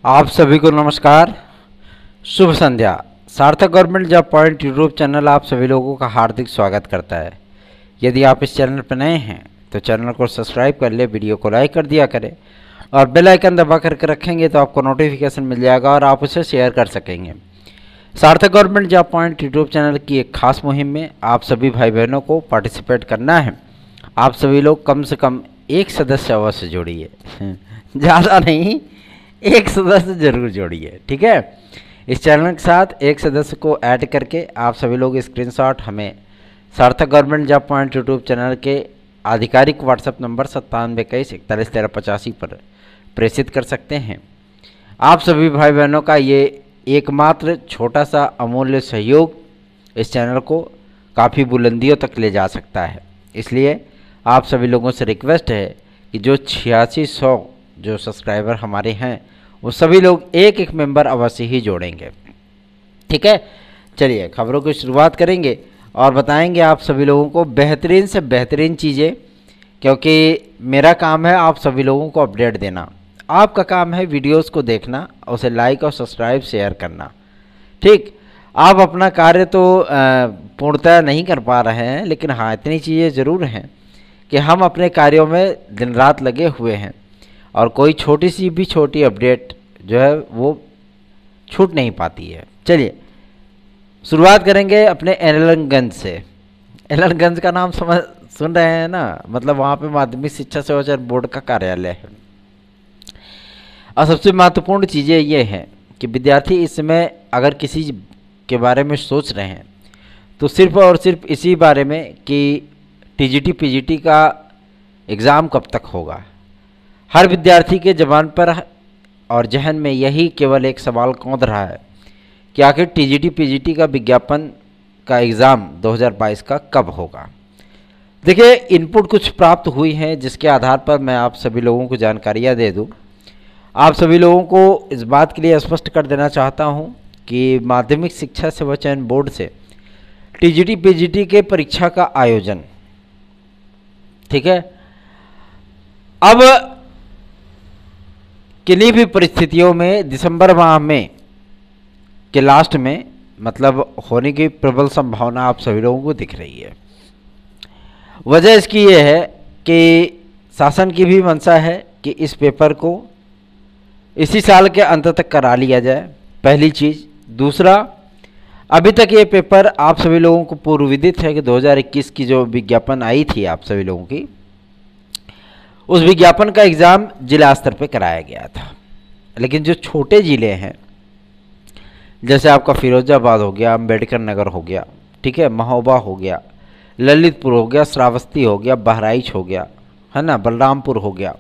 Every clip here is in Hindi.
आप सभी को नमस्कार, शुभ संध्या। सार्थक government job point YouTube channel आप सभी लोगों का हार्दिक स्वागत करता है। यदि आप इस चैनल पर नए हैं तो चैनल को सब्सक्राइब कर ले, वीडियो को लाइक कर दिया करें और बेल आइकन दबा करके रखेंगे तो आपको नोटिफिकेशन मिल जाएगा और आप उसे शेयर कर सकेंगे। सार्थक government job point YouTube channel की एक खास मुहिम में आप सभी भाई बहनों को पार्टिसिपेट करना है। आप सभी लोग कम से कम एक सदस्य अवश्य जोड़िए, ज़्यादा नहीं, एक सदस्य जरूर जोड़िए, ठीक है। इस चैनल के साथ एक सदस्य को ऐड करके आप सभी लोग स्क्रीनशॉट हमें सार्थक government job point YouTube channel के आधिकारिक व्हाट्सएप नंबर 97214185 पर प्रेषित कर सकते हैं। आप सभी भाई बहनों का ये एकमात्र छोटा सा अमूल्य सहयोग इस चैनल को काफ़ी बुलंदियों तक ले जा सकता है। इसलिए आप सभी लोगों से रिक्वेस्ट है कि जो 8600 जो सब्सक्राइबर हमारे हैं वो सभी लोग एक एक मेंबर अवश्य ही जोड़ेंगे, ठीक है। चलिए खबरों की शुरुआत करेंगे और बताएंगे आप सभी लोगों को बेहतरीन से बेहतरीन चीज़ें, क्योंकि मेरा काम है आप सभी लोगों को अपडेट देना, आपका काम है वीडियोस को देखना, उसे लाइक और सब्सक्राइब शेयर करना, ठीक। आप अपना कार्य तो पूर्णतः नहीं कर पा रहे हैं, लेकिन हाँ इतनी चीज़ें ज़रूर हैं कि हम अपने कार्यों में दिन रात लगे हुए हैं और कोई छोटी सी भी छोटी अपडेट जो है वो छूट नहीं पाती है। चलिए शुरुआत करेंगे अपने एलनगंज से। एलनगंज का नाम सुन रहे हैं ना, मतलब वहाँ पे माध्यमिक शिक्षा सेवा बोर्ड का कार्यालय है। और सबसे महत्वपूर्ण चीज़ें ये हैं कि विद्यार्थी इस समय अगर किसी के बारे में सोच रहे हैं तो सिर्फ और सिर्फ इसी बारे में कि टीजीटी पीजीटी का एग्ज़ाम कब तक होगा। हर विद्यार्थी के ज़बान पर और जहन में यही केवल एक सवाल कौंध रहा है कि आखिर टीजीटी पीजीटी का विज्ञापन का एग्ज़ाम 2022 का कब होगा। देखिए इनपुट कुछ प्राप्त हुई हैं जिसके आधार पर मैं आप सभी लोगों को जानकारियाँ दे दूँ। आप सभी लोगों को इस बात के लिए स्पष्ट कर देना चाहता हूँ कि माध्यमिक शिक्षा सेवा चयन बोर्ड से टीजीटी पीजीटी के परीक्षा का आयोजन, ठीक है, अब किन्हीं भी परिस्थितियों में दिसंबर माह में के लास्ट में मतलब होने की प्रबल संभावना आप सभी लोगों को दिख रही है। वजह इसकी ये है कि शासन की भी मंशा है कि इस पेपर को इसी साल के अंत तक करा लिया जाए, पहली चीज़। दूसरा, अभी तक ये पेपर आप सभी लोगों को पूर्व विदित है कि 2021 की जो विज्ञापन आई थी आप सभी लोगों की, उस विज्ञापन का एग्ज़ाम जिला स्तर पे कराया गया था। लेकिन जो छोटे ज़िले हैं जैसे आपका फिरोजाबाद हो गया, अम्बेडकर नगर हो गया, ठीक है, महोबा हो गया, ललितपुर हो गया, श्रावस्ती हो गया, बहराइच हो गया, है ना, बलरामपुर हो गया,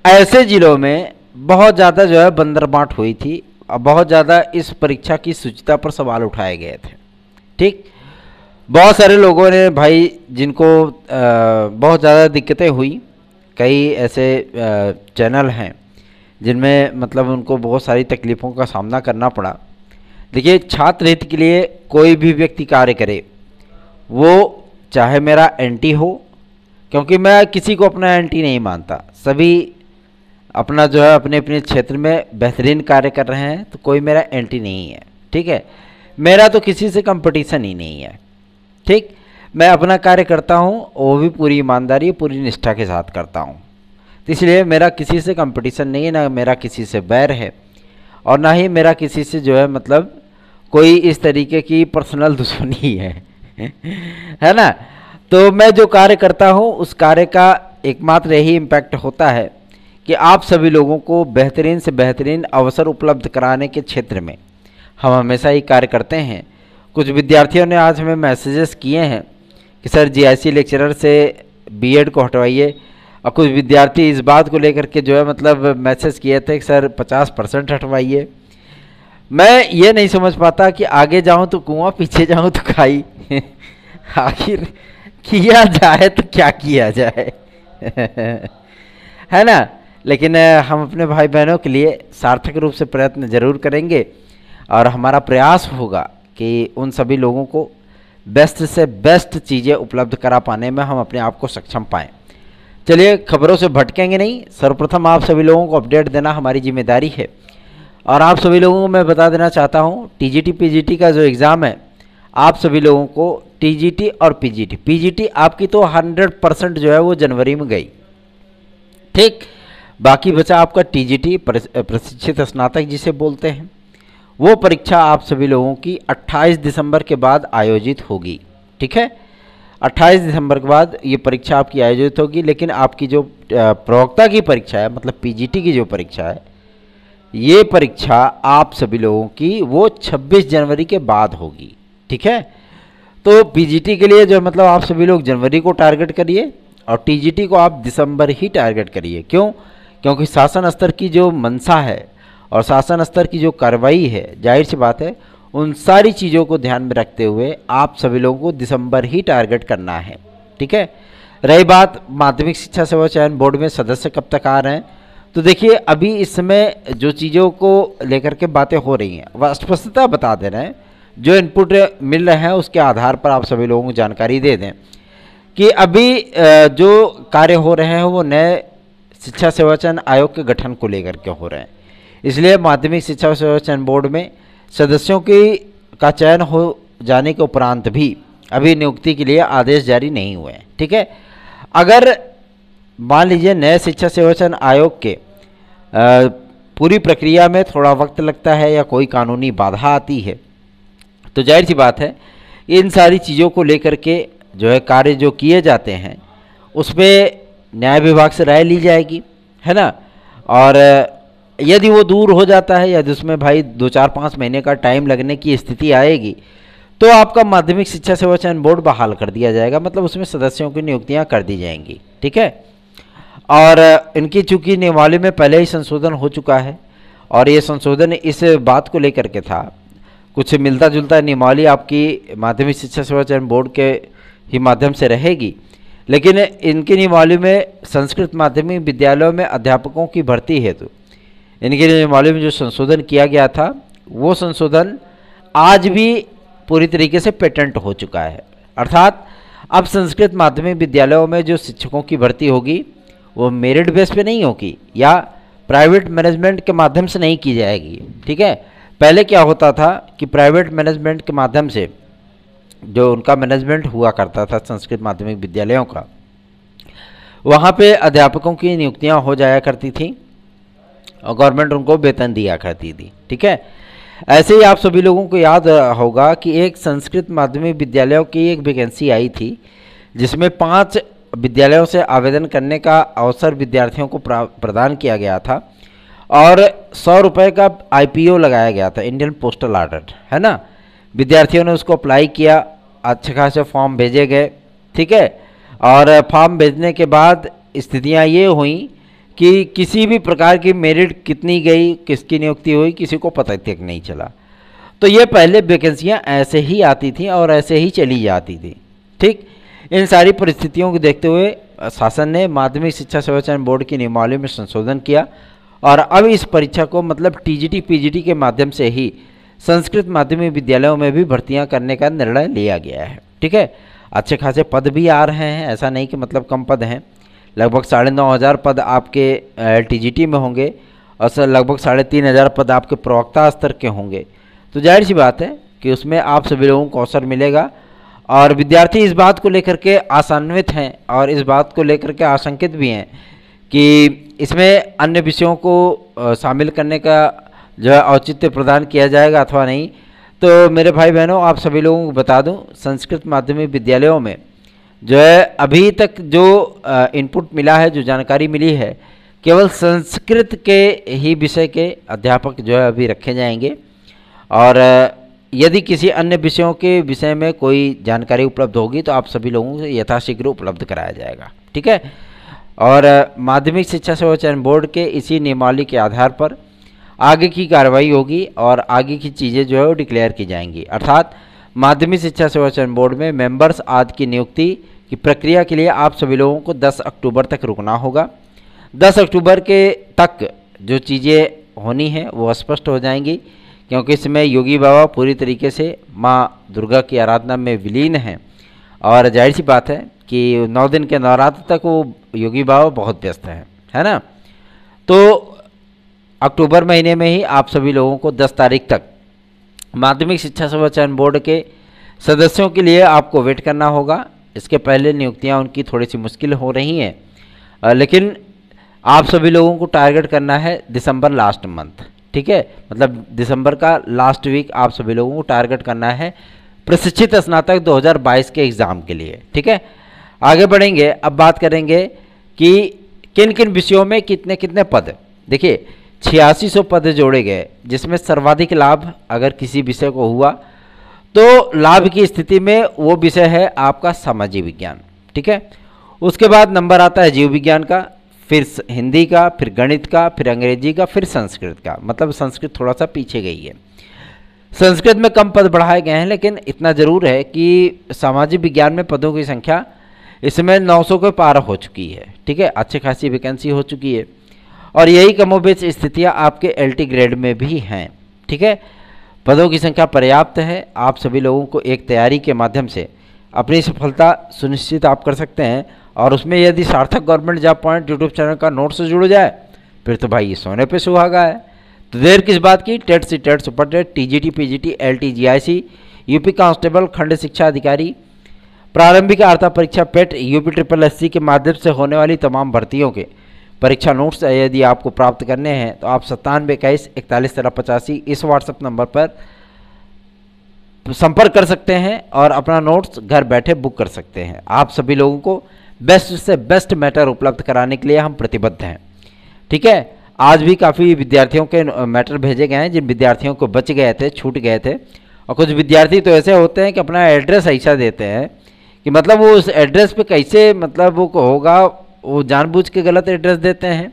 ऐसे ज़िलों में बहुत ज़्यादा जो है बंदरबाट हुई थी और बहुत ज़्यादा इस परीक्षा की शुचिता पर सवाल उठाए गए थे, ठीक। बहुत सारे लोगों ने भाई जिनको बहुत ज़्यादा दिक्कतें हुई, कई ऐसे चैनल हैं जिनमें मतलब उनको बहुत सारी तकलीफ़ों का सामना करना पड़ा। देखिए छात्र हित के लिए कोई भी व्यक्ति कार्य करे, वो चाहे मेरा एंटी हो, क्योंकि मैं किसी को अपना एंटी नहीं मानता, सभी अपना जो है अपने अपने क्षेत्र में बेहतरीन कार्य कर रहे हैं, तो कोई मेरा एंटी नहीं है, ठीक है। मेरा तो किसी से कंपटीशन ही नहीं है, ठीक। मैं अपना कार्य करता हूँ, वो भी पूरी ईमानदारी पूरी निष्ठा के साथ करता हूँ, तो इसलिए मेरा किसी से कंपटीशन नहीं है, ना मेरा किसी से बैर है और ना ही मेरा किसी से जो है मतलब कोई इस तरीके की पर्सनल दुश्मनी है ना। तो मैं जो कार्य करता हूँ उस कार्य का एकमात्र यही इम्पैक्ट होता है कि आप सभी लोगों को बेहतरीन से बेहतरीन अवसर उपलब्ध कराने के क्षेत्र में हम हमेशा ही कार्य करते हैं। कुछ विद्यार्थियों ने आज हमें मैसेजेस किए हैं कि सर जीआईसी लेक्चरर से बीएड को हटवाइए, और कुछ विद्यार्थी इस बात को लेकर के जो है मतलब मैसेज किए थे कि सर 50% हटवाइए। मैं ये नहीं समझ पाता कि आगे जाऊं तो कुआं, पीछे जाऊं तो खाई आखिर किया जाए तो क्या किया जाए है ना। लेकिन हम अपने भाई बहनों के लिए सार्थक रूप से प्रयत्न जरूर करेंगे और हमारा प्रयास होगा कि उन सभी लोगों को बेस्ट से बेस्ट चीज़ें उपलब्ध करा पाने में हम अपने आप को सक्षम पाएँ। चलिए खबरों से भटकेंगे नहीं, सर्वप्रथम आप सभी लोगों को अपडेट देना हमारी जिम्मेदारी है। और आप सभी लोगों को मैं बता देना चाहता हूँ टीजीटी पीजीटी का जो एग्ज़ाम है, आप सभी लोगों को टीजीटी और पीजीटी, पीजीटी आपकी तो 100% जो है वो जनवरी में गई, ठीक। बाकी बचा आपका टीजीटी, प्रशिक्षित स्नातक जिसे बोलते हैं, वो परीक्षा आप सभी लोगों की 28 दिसंबर के बाद आयोजित होगी, ठीक है। 28 दिसंबर के बाद ये परीक्षा आपकी आयोजित होगी। लेकिन आपकी जो प्रवक्ता की परीक्षा है, मतलब पीजीटी की जो परीक्षा है, ये परीक्षा आप सभी लोगों की वो 26 जनवरी के बाद होगी, ठीक है। तो पीजीटी के लिए जो मतलब आप सभी लोग जनवरी को टारगेट करिए और टीजीटी को आप दिसंबर ही टारगेट करिए। क्यों? क्योंकि शासन स्तर की जो मंशा है और शासन स्तर की जो कार्रवाई है, जाहिर सी बात है उन सारी चीज़ों को ध्यान में रखते हुए आप सभी लोगों को दिसंबर ही टारगेट करना है, ठीक है। रही बात माध्यमिक शिक्षा सेवा चयन बोर्ड में सदस्य कब तक आ रहे हैं, तो देखिए अभी इस समय जो चीज़ों को लेकर के बातें हो रही हैं वह स्पष्टता बता दे रहे हैं। जो इनपुट मिल रहे हैं उसके आधार पर आप सभी लोगों को जानकारी दे दें कि अभी जो कार्य हो रहे हैं वो नए शिक्षा सेवा चयन आयोग के गठन को लेकर के हो रहे हैं। इसलिए माध्यमिक शिक्षा सेवा चयन बोर्ड में सदस्यों का चयन हो जाने के उपरांत भी अभी नियुक्ति के लिए आदेश जारी नहीं हुए हैं, ठीक है। अगर मान लीजिए नए शिक्षा सेवा चयन आयोग के पूरी प्रक्रिया में थोड़ा वक्त लगता है या कोई कानूनी बाधा आती है, तो जाहिर सी बात है इन सारी चीज़ों को लेकर के जो है कार्य जो किए जाते हैं उसमें न्याय विभाग से राय ली जाएगी, है ना। और यदि वो दूर हो जाता है, यदि उसमें भाई 2-4-5 महीने का टाइम लगने की स्थिति आएगी, तो आपका माध्यमिक शिक्षा सेवा चयन बोर्ड बहाल कर दिया जाएगा, मतलब उसमें सदस्यों की नियुक्तियां कर दी जाएंगी, ठीक है। और इनकी चूंकि नियमावली में पहले ही संशोधन हो चुका है और ये संशोधन इस बात को लेकर के था, कुछ मिलता जुलता नियमावली आपकी माध्यमिक शिक्षा सेवा चयन बोर्ड के ही माध्यम से रहेगी, लेकिन इनकी नियमावली में संस्कृत माध्यमिक विद्यालयों में अध्यापकों की भर्ती हेतु इनकी नियमावली में जो संशोधन किया गया था वो संशोधन आज भी पूरी तरीके से पेटेंट हो चुका है। अर्थात अब संस्कृत माध्यमिक विद्यालयों में जो शिक्षकों की भर्ती होगी वो मेरिट बेस पे नहीं होगी या प्राइवेट मैनेजमेंट के माध्यम से नहीं की जाएगी, ठीक है। पहले क्या होता था कि प्राइवेट मैनेजमेंट के माध्यम से जो उनका मैनेजमेंट हुआ करता था संस्कृत माध्यमिक विद्यालयों का, वहाँ पे अध्यापकों की नियुक्तियाँ हो जाया करती थी और गवर्नमेंट उनको वेतन दिया करती थी, ठीक है। ऐसे ही आप सभी लोगों को याद होगा कि एक संस्कृत माध्यमिक विद्यालयों की एक वैकेंसी आई थी जिसमें 5 विद्यालयों से आवेदन करने का अवसर विद्यार्थियों को प्रदान किया गया था और 100 रुपये का IPO लगाया गया था, इंडियन पोस्टल ऑर्डर, है ना। विद्यार्थियों ने उसको अप्लाई किया, अच्छे खासे फॉर्म भेजे गए, ठीक है। और फॉर्म भेजने के बाद स्थितियां ये हुई कि किसी भी प्रकार की मेरिट कितनी गई, किसकी नियुक्ति हुई, किसी को पता तक नहीं चला। तो ये पहले वैकेंसियां ऐसे ही आती थी और ऐसे ही चली जाती थी, ठीक। इन सारी परिस्थितियों को देखते हुए शासन ने माध्यमिक शिक्षा सेवा चयन बोर्ड की नियमावली में संशोधन किया और अब इस परीक्षा को मतलब टीजीटी पीजीटी के माध्यम से ही संस्कृत माध्यमिक विद्यालयों में भी भर्तियां करने का निर्णय लिया गया है, ठीक है। अच्छे खासे पद भी आ रहे हैं, ऐसा नहीं कि मतलब कम पद हैं। लगभग 9,500 पद आपके टीजीटी में होंगे और लगभग 3,500 पद आपके प्रवक्ता स्तर के होंगे। तो जाहिर सी बात है कि उसमें आप सभी लोगों को अवसर मिलेगा और विद्यार्थी इस बात को लेकर के आशान्वित हैं और इस बात को लेकर के आशंकित भी हैं कि इसमें अन्य विषयों को शामिल करने का जो है औचित्य प्रदान किया जाएगा अथवा नहीं। तो मेरे भाई बहनों, आप सभी लोगों को बता दूं, संस्कृत माध्यमिक विद्यालयों में जो है अभी तक जो इनपुट मिला है, जो जानकारी मिली है, केवल संस्कृत के ही विषय के अध्यापक जो है अभी रखे जाएंगे और यदि किसी अन्य विषयों के विषय में कोई जानकारी उपलब्ध होगी तो आप सभी लोगों को यथाशीघ्र उपलब्ध कराया जाएगा, ठीक है। और माध्यमिक शिक्षा सेवा चयन बोर्ड के इसी नियमावली के आधार पर आगे की कार्रवाई होगी और आगे की चीज़ें जो है वो डिक्लेयर की जाएंगी। अर्थात माध्यमिक शिक्षा सेवा चयन बोर्ड में मेंबर्स आदि की नियुक्ति की प्रक्रिया के लिए आप सभी लोगों को 10 अक्टूबर तक रुकना होगा। 10 अक्टूबर के तक जो चीज़ें होनी हैं वो स्पष्ट हो जाएंगी, क्योंकि इसमें योगी बाबा पूरी तरीके से माँ दुर्गा की आराधना में विलीन हैं और जाहिर सी बात है कि 9 दिन के नवरात्र तक वो योगी बाबा बहुत व्यस्त हैं, है ना। तो अक्टूबर महीने में ही आप सभी लोगों को 10 तारीख तक माध्यमिक शिक्षा सेवा चयन बोर्ड के सदस्यों के लिए आपको वेट करना होगा। इसके पहले नियुक्तियां उनकी थोड़ी सी मुश्किल हो रही हैं, लेकिन आप सभी लोगों को टारगेट करना है दिसंबर लास्ट मंथ, ठीक है, मतलब दिसंबर का लास्ट वीक आप सभी लोगों को टारगेट करना है प्रशिक्षित स्नातक 2022 के एग्ज़ाम के लिए, ठीक है। आगे बढ़ेंगे, अब बात करेंगे कि किन किन विषयों में कितने कितने पद। देखिए 8600 पद जोड़े गए, जिसमें सर्वाधिक लाभ अगर किसी विषय को हुआ तो लाभ की स्थिति में वो विषय है आपका सामाजिक विज्ञान, ठीक है। उसके बाद नंबर आता है जीव विज्ञान का, फिर हिंदी का, फिर गणित का, फिर अंग्रेजी का, फिर संस्कृत का। मतलब संस्कृत थोड़ा सा पीछे गई है, संस्कृत में कम पद बढ़ाए गए हैं, लेकिन इतना जरूर है कि सामाजिक विज्ञान में पदों की संख्या इसमें 900 के पार हो चुकी है, ठीक है, अच्छी खासी वैकेंसी हो चुकी है। और यही कमोबेश स्थितियाँ आपके एलटी ग्रेड में भी हैं, ठीक है। पदों की संख्या पर्याप्त है, आप सभी लोगों को एक तैयारी के माध्यम से अपनी सफलता सुनिश्चित आप कर सकते हैं। और उसमें यदि सार्थक government job point YouTube channel का नोट से जुड़ जाए फिर तो भाई ये सोने पे सुहागा है। तो देर किस बात की, TET CTET super TET, TGT PGT LT GIC, UP constable, खंड शिक्षा अधिकारी, प्रारंभिक अर्हता परीक्षा पेट, यूपी ट्रिपल एससी के माध्यम से होने वाली तमाम भर्तियों के परीक्षा नोट्स यदि आपको प्राप्त करने हैं तो आप 9721411385 इस व्हाट्सएप नंबर पर संपर्क कर सकते हैं और अपना नोट्स घर बैठे बुक कर सकते हैं। आप सभी लोगों को बेस्ट से बेस्ट मैटर उपलब्ध कराने के लिए हम प्रतिबद्ध हैं, ठीक है। आज भी काफ़ी विद्यार्थियों के मैटर भेजे गए हैं जिन विद्यार्थियों को बच गए थे, छूट गए थे। और कुछ विद्यार्थी तो ऐसे होते हैं कि अपना एड्रेस ऐसा देते हैं कि मतलब वो उस एड्रेस पे कैसे मतलब वो होगा, वो जानबूझ के गलत एड्रेस देते हैं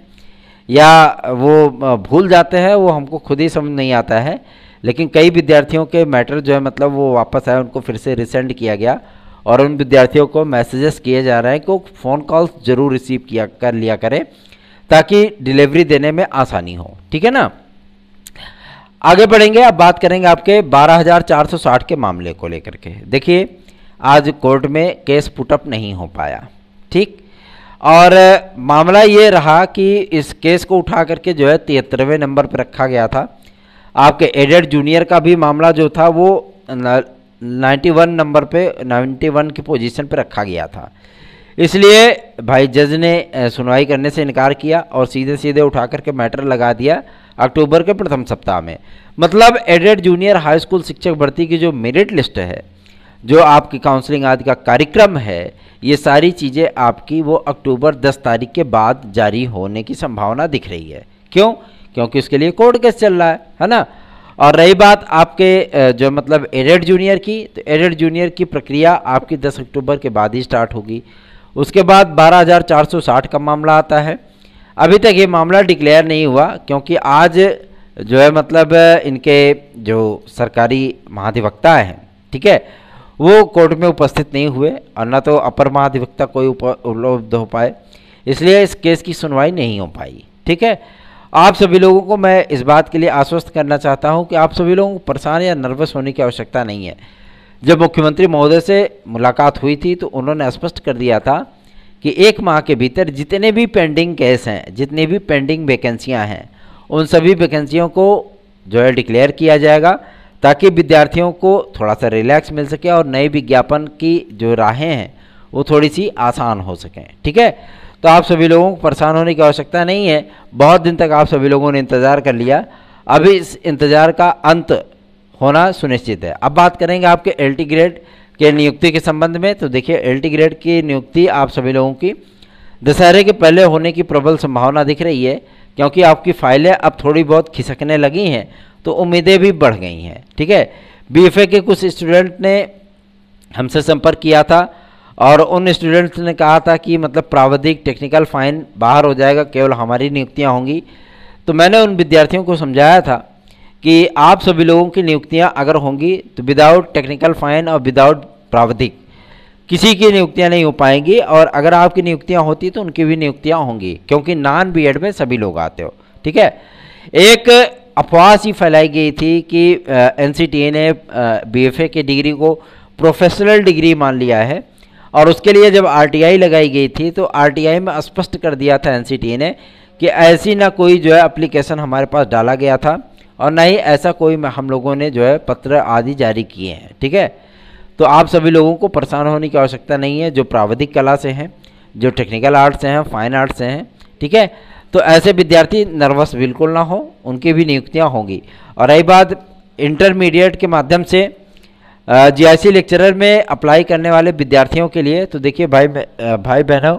या वो भूल जाते हैं, वो हमको खुद ही समझ नहीं आता है। लेकिन कई विद्यार्थियों के मैटर जो है मतलब वो वापस आए, उनको फिर से रिसेंड किया गया और उन विद्यार्थियों को मैसेजेस किए जा रहे हैं कि वो फ़ोन कॉल्स जरूर रिसीव कर लिया करें ताकि डिलीवरी देने में आसानी हो, ठीक है ना। आगे बढ़ेंगे, अब बात करेंगे आपके 12460 के मामले को लेकर के। देखिए आज कोर्ट में केस पुटअप नहीं हो पाया, ठीक, और मामला ये रहा कि इस केस को उठा करके जो है 73वें नंबर पर रखा गया था। आपके एडेड जूनियर का भी मामला जो था वो 91 नंबर पे 91 की पोजीशन पे रखा गया था। इसलिए भाई जज ने सुनवाई करने से इनकार किया और सीधे सीधे उठा करके मैटर लगा दिया अक्टूबर के प्रथम सप्ताह में। मतलब एडेड जूनियर हाई स्कूल शिक्षक भर्ती की जो मेरिट लिस्ट है, जो आपकी काउंसलिंग आदि का कार्यक्रम है, ये सारी चीज़ें आपकी वो अक्टूबर 10 तारीख के बाद जारी होने की संभावना दिख रही है। क्यों? क्योंकि उसके लिए कोर्ट केस चल रहा है ना। और रही बात आपके जो मतलब एडेड जूनियर की, तो एडेड जूनियर की प्रक्रिया आपकी 10 अक्टूबर के बाद ही स्टार्ट होगी। उसके बाद 12460 का मामला आता है। अभी तक ये मामला डिक्लेयर नहीं हुआ क्योंकि आज जो है मतलब इनके जो सरकारी महाधिवक्ता हैं, ठीक है, वो कोर्ट में उपस्थित नहीं हुए और न तो अपर महाधिवक्ता कोई उपलब्ध हो पाए, इसलिए इस केस की सुनवाई नहीं हो पाई, ठीक है। आप सभी लोगों को मैं इस बात के लिए आश्वस्त करना चाहता हूं कि आप सभी लोगों को परेशान या नर्वस होने की आवश्यकता नहीं है। जब मुख्यमंत्री महोदय से मुलाकात हुई थी तो उन्होंने स्पष्ट कर दिया था कि 1 माह के भीतर जितने भी पेंडिंग केस हैं, जितनी भी पेंडिंग वैकेंसियां हैं, उन सभी वैकेंसियों को जो है डिक्लेयर किया जाएगा ताकि विद्यार्थियों को थोड़ा सा रिलैक्स मिल सके और नए विज्ञापन की जो राहें हैं वो थोड़ी सी आसान हो सकें, ठीक है। तो आप सभी लोगों को परेशान होने की आवश्यकता नहीं है। बहुत दिन तक आप सभी लोगों ने इंतज़ार कर लिया, अभी इस इंतज़ार का अंत होना सुनिश्चित है। अब बात करेंगे आपके एलटी ग्रेड के नियुक्ति के संबंध में। तो देखिए एलटी ग्रेड की नियुक्ति आप सभी लोगों की दशहरे के पहले होने की प्रबल संभावना दिख रही है क्योंकि आपकी फाइलें अब थोड़ी बहुत खिसकने लगी हैं तो उम्मीदें भी बढ़ गई हैं, ठीक है। बीएफए के कुछ स्टूडेंट ने हमसे संपर्क किया था और उन स्टूडेंट्स ने कहा था कि मतलब प्रावधिक टेक्निकल फाइन बाहर हो जाएगा, केवल हमारी नियुक्तियां होंगी। तो मैंने उन विद्यार्थियों को समझाया था कि आप सभी लोगों की नियुक्तियां अगर होंगी तो विदाउट टेक्निकल फाइन और विदाउट प्रावधिक किसी की नियुक्तियां नहीं हो पाएंगी, और अगर आपकी नियुक्तियां होती तो उनकी भी नियुक्तियां होंगी क्योंकि नॉन बीएड में सभी लोग आते हो, ठीक है। एक अफवाह सी फैलाई गई थी कि एनसीटीए ने बीएफए की डिग्री को प्रोफेशनल डिग्री मान लिया है और उसके लिए जब आरटीआई लगाई गई थी तो आरटीआई में स्पष्ट कर दिया था एनसीटीए ने कि ऐसी ना कोई जो है एप्लीकेशन हमारे पास डाला गया था और ना ही ऐसा कोई हम लोगों ने जो है पत्र आदि जारी किए हैं। ठीक है, तो आप सभी लोगों को परेशान होने की आवश्यकता नहीं है, जो प्राविधिक कला से हैं, जो टेक्निकल आर्ट से हैं, फाइन आर्ट से हैं। ठीक है, तो ऐसे विद्यार्थी नर्वस बिल्कुल ना हो, उनकी भी नियुक्तियां होंगी। और रही बात इंटरमीडिएट के माध्यम से जीआईसी लेक्चरर में अप्लाई करने वाले विद्यार्थियों के लिए, तो देखिए भाई बहनों,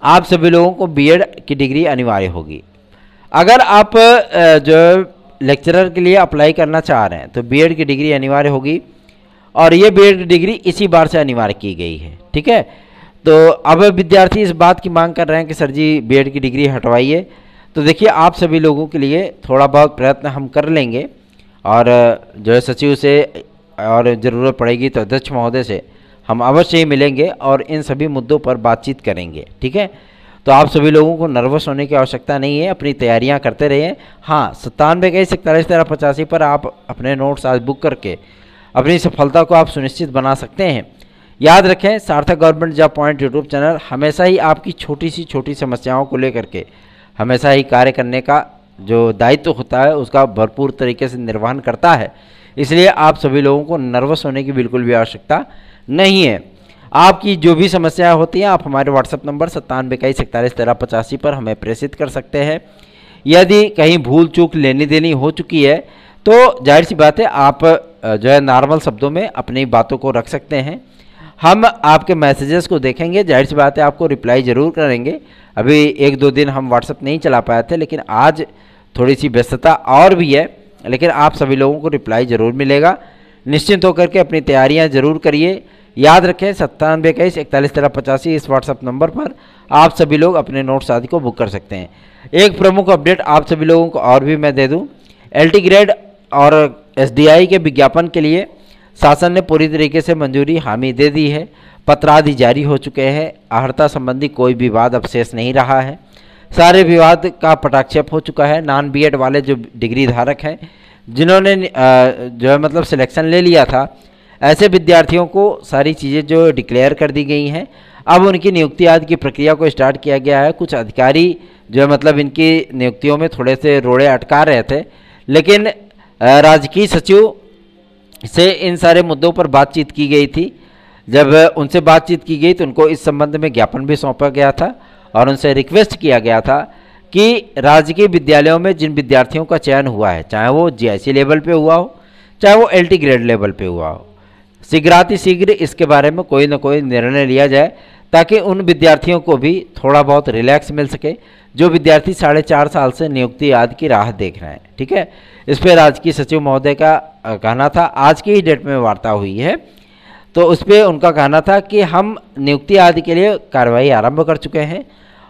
आप सभी लोगों को बीएड की डिग्री अनिवार्य होगी। अगर आप जो लेक्चरर के लिए अप्लाई करना चाह रहे हैं तो बीएड की डिग्री अनिवार्य होगी, और ये बीएड की डिग्री इसी बार से अनिवार्य की गई है। ठीक है, तो अब विद्यार्थी इस बात की मांग कर रहे हैं कि सर जी बीएड की डिग्री हटवाइए। तो देखिए आप सभी लोगों के लिए थोड़ा बहुत प्रयत्न हम कर लेंगे, और जो है सचिव से और ज़रूरत पड़ेगी तो अध्यक्ष महोदय से हम अवश्य ही मिलेंगे और इन सभी मुद्दों पर बातचीत करेंगे। ठीक है, तो आप सभी लोगों को नर्वस होने की आवश्यकता नहीं है, अपनी तैयारियां करते रहिए। हाँ, 9721411385 पर आप अपने नोट्स आज बुक करके अपनी सफलता को आप सुनिश्चित बना सकते हैं। याद रखें, सार्थक government job point YouTube channel हमेशा ही आपकी छोटी सी छोटी समस्याओं को लेकर के हमेशा ही कार्य करने का जो दायित्व होता है उसका भरपूर तरीके से निर्वहन करता है। इसलिए आप सभी लोगों को नर्वस होने की बिल्कुल भी आवश्यकता नहीं है। आपकी जो भी समस्याएं होती हैं आप हमारे व्हाट्सएप नंबर 9721411385 पर हमें प्रेषित कर सकते हैं। यदि कहीं भूल चूक लेनी देनी हो चुकी है तो जाहिर सी बात है आप जो है नॉर्मल शब्दों में अपनी बातों को रख सकते हैं। हम आपके मैसेजेस को देखेंगे, जाहिर सी बात है आपको रिप्लाई ज़रूर करेंगे। अभी 1-2 दिन हम व्हाट्सएप नहीं चला पाए थे, लेकिन आज थोड़ी सी व्यस्तता और भी है, लेकिन आप सभी लोगों को रिप्लाई ज़रूर मिलेगा। निश्चिंत होकर के अपनी तैयारियां ज़रूर करिए। याद रखें 9721411385 इस व्हाट्सएप नंबर पर आप सभी लोग अपने नोट्स आदि को बुक कर सकते हैं। एक प्रमुख अपडेट आप सभी लोगों को और भी मैं दे दूं, एलटी ग्रेड और एसडीआई के विज्ञापन के लिए शासन ने पूरी तरीके से मंजूरी हामी दे दी है। पत्र आदि जारी हो चुके हैं। आहर्ता संबंधी कोई विवाद अब शेष नहीं रहा है। सारे विवाद का पटाक्षेप हो चुका है। नॉन बीएड वाले जो डिग्री धारक हैं, जिन्होंने जो है मतलब सिलेक्शन ले लिया था, ऐसे विद्यार्थियों को सारी चीज़ें जो डिक्लेयर कर दी गई हैं। अब उनकी नियुक्ति आदि की प्रक्रिया को स्टार्ट किया गया है। कुछ अधिकारी जो है मतलब इनकी नियुक्तियों में थोड़े से रोड़े अटका रहे थे, लेकिन राजकीय सचिव से इन सारे मुद्दों पर बातचीत की गई थी। जब उनसे बातचीत की गई तो उनको इस संबंध में ज्ञापन भी सौंपा गया था और उनसे रिक्वेस्ट किया गया था कि राजकीय विद्यालयों में जिन विद्यार्थियों का चयन हुआ है, चाहे वो जीआईसी लेवल पे हुआ हो, चाहे वो एलटी ग्रेड लेवल पे हुआ हो, शीघ्रातिशीघ्र इसके बारे में कोई ना कोई निर्णय लिया जाए, ताकि उन विद्यार्थियों को भी थोड़ा बहुत रिलैक्स मिल सके जो विद्यार्थी 4.5 साल से नियुक्ति आदि की राह देख रहे हैं। ठीक है, इस पर राजकीय सचिव महोदय का कहना था, आज की ही डेट में वार्ता हुई है, तो उस पर उनका कहना था कि हम नियुक्ति आदि के लिए कार्रवाई आरंभ कर चुके हैं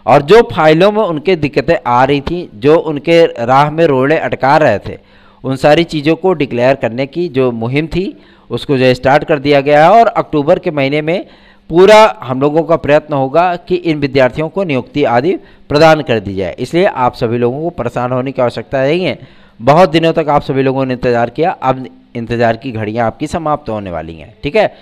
और जो फाइलों में उनके दिक्कतें आ रही थी, जो उनके राह में रोड़े अटका रहे थे, उन सारी चीज़ों को डिक्लेयर करने की जो मुहिम थी उसको जो स्टार्ट कर दिया गया है। और अक्टूबर के महीने में पूरा हम लोगों का प्रयत्न होगा कि इन विद्यार्थियों को नियुक्ति आदि प्रदान कर दी जाए। इसलिए आप सभी लोगों को परेशान होने की आवश्यकता नहीं है। बहुत दिनों तक आप सभी लोगों ने इंतज़ार किया, अब इंतज़ार की घड़ियां आपकी समाप्त होने वाली हैं। ठीक है,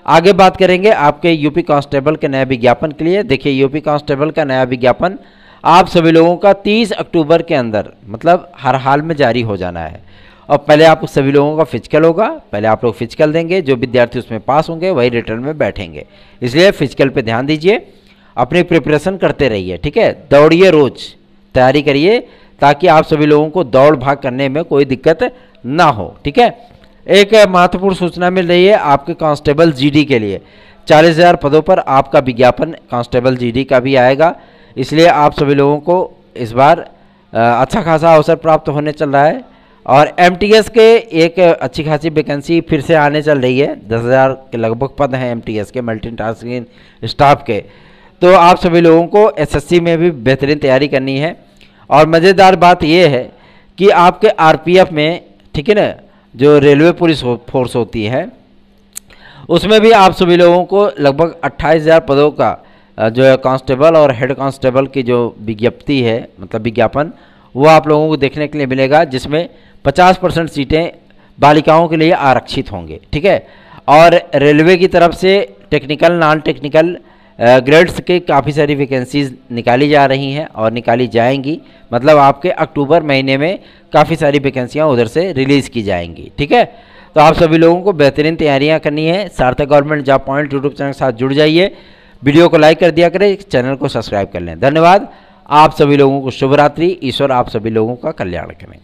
आगे बात करेंगे आपके यूपी कांस्टेबल के नए विज्ञापन के लिए। देखिए, यूपी कांस्टेबल का नया विज्ञापन आप सभी लोगों का 30 अक्टूबर के अंदर मतलब हर हाल में जारी हो जाना है। और पहले आप सभी लोगों का फिजिकल होगा, पहले आप लोग फिजिकल देंगे, जो विद्यार्थी उसमें पास होंगे वही रिटर्न में बैठेंगे। इसलिए फिजिकल पे ध्यान दीजिए, अपनी प्रिपरेशन करते रहिए। ठीक है, दौड़िए, रोज तैयारी करिए ताकि आप सभी लोगों को दौड़ भाग करने में कोई दिक्कत ना हो। ठीक है, एक महत्वपूर्ण सूचना मिल रही है आपके कांस्टेबल जीडी के लिए। 40,000 पदों पर आपका विज्ञापन कांस्टेबल जीडी का भी आएगा। इसलिए आप सभी लोगों को इस बार अच्छा खासा अवसर प्राप्त होने चल रहा है। और एमटीएस के एक अच्छी खासी वैकेंसी फिर से आने चल रही है। 10,000 के लगभग पद हैं एमटीएस के, मल्टीटास्किंग स्टाफ के। तो आप सभी लोगों को एसएससी में भी बेहतरीन तैयारी करनी है। और मज़ेदार बात यह है कि आपके आरपीएफ में, ठीक है ना, जो रेलवे पुलिस फोर्स होती है, उसमें भी आप सभी लोगों को लगभग 28,000 पदों का जो है कांस्टेबल और हेड कांस्टेबल की जो विज्ञप्ति है, मतलब विज्ञापन, वो आप लोगों को देखने के लिए मिलेगा, जिसमें 50% सीटें बालिकाओं के लिए आरक्षित होंगे। ठीक है, और रेलवे की तरफ से टेक्निकल, नॉन टेक्निकल ग्रेड्स के काफ़ी सारी वैकेंसीज निकाली जा रही हैं और निकाली जाएंगी। मतलब आपके अक्टूबर महीने में काफ़ी सारी वैकेंसियाँ उधर से रिलीज़ की जाएंगी। ठीक है, तो आप सभी लोगों को बेहतरीन तैयारियां करनी है। सार्थक government job point YouTube channel के साथ जुड़ जाइए, वीडियो को लाइक कर दिया करें, चैनल को सब्सक्राइब कर लें। धन्यवाद। आप सभी लोगों को शुभ रात्रि। ईश्वर आप सभी लोगों का कल्याण करें।